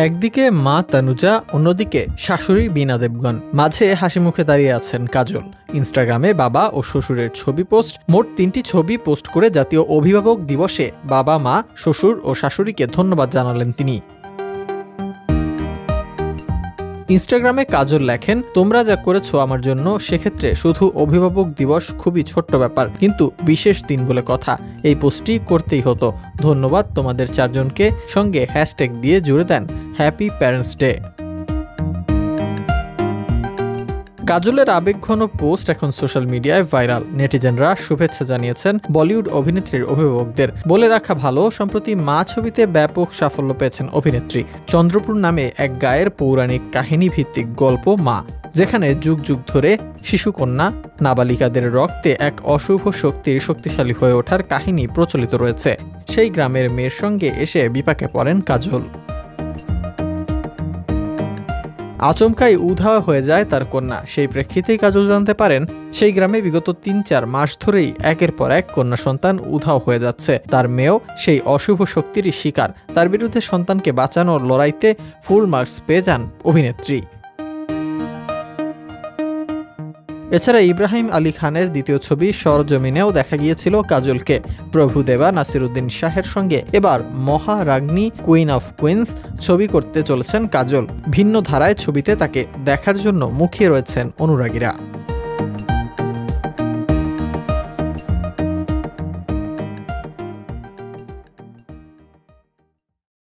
একদিকে মা তানুজা, অন্যদিকে শাশুড়ি বীণা দেবগন, মাঝে হাসি মুখে দাঁড়িয়ে আছেন কাজল। ইনস্টাগ্রামে বাবা ও শ্বশুরের ছবি পোস্ট, মোট 3টি ছবি পোস্ট করে জাতীয় অভিভাবক দিবসে বাবা, মা, শ্বশুর ও শাশুড়িকে ধন্যবাদ জানালেন তিনি। ইনস্টাগ্রামে কাজল লেখেন, তোমরা যা করেছো আমার জন্য, সেক্ষেত্রে শুধু অভিভাবক দিবস খুবই ছোট্ট ব্যাপার, কিন্তু বিশেষ দিন বলে কথা। এই পোস্টটি করতেই হতো। ধন্যবাদ তোমাদের 4 জনকে। সঙ্গে হ্যাশট্যাগ দিয়ে জুড়ে দেন হ্যাপি প্যারেন্টস ডে। কাজলের আবেগঘন পোস্ট এখন সোশ্যাল মিডিয়ায় ভাইরাল। নেটিজেনরা শুভেচ্ছা জানিয়েছেন বলিউড অভিনেত্রীর অভিভাবকদের। বলে রাখা ভালো, সম্প্রতি মা ছবিতে ব্যাপক সাফল্য পেয়েছেন অভিনেত্রী। চন্দ্রপুর নামে এক গায়ের পৌরাণিক কাহিনী ভিত্তিক গল্প মা, যেখানে যুগ যুগ ধরে শিশুকন্যা নাবালিকাদের রক্তে এক অশুভ শক্তির শক্তিশালী হয়ে ওঠার কাহিনী প্রচলিত রয়েছে। সেই গ্রামের মেয়ের সঙ্গে এসে বিপাকে পড়েন কাজল। আচমকাই উধাও হয়ে যায় তার কন্যা। সেই প্রেক্ষিতেই কাজল জানতে পারেন, সেই গ্রামে বিগত 3-4 মাস ধরেই একের পর এক কন্যা সন্তান উধাও হয়ে যাচ্ছে। তার মেয়েও সেই অশুভ শক্তিরই শিকার। তার বিরুদ্ধে সন্তানকে বাঁচানোর লড়াইতে ফুল মার্কস পেয়ে যান অভিনেত্রী। এছাড়া ইব্রাহিম আলী খানের দ্বিতীয় ছবি সরজমিনেও দেখা গিয়েছিল কাজলকে। প্রভুদেবা নাসিরুদ্দিন শাহের সঙ্গে এবার মহারাজ্ঞী কুইন অফ কুইন্স ছবি করতে চলেছেন কাজল। ভিন্ন ধারায় ছবিতে তাকে দেখার জন্য মুখিয়ে রয়েছেন অনুরাগীরা।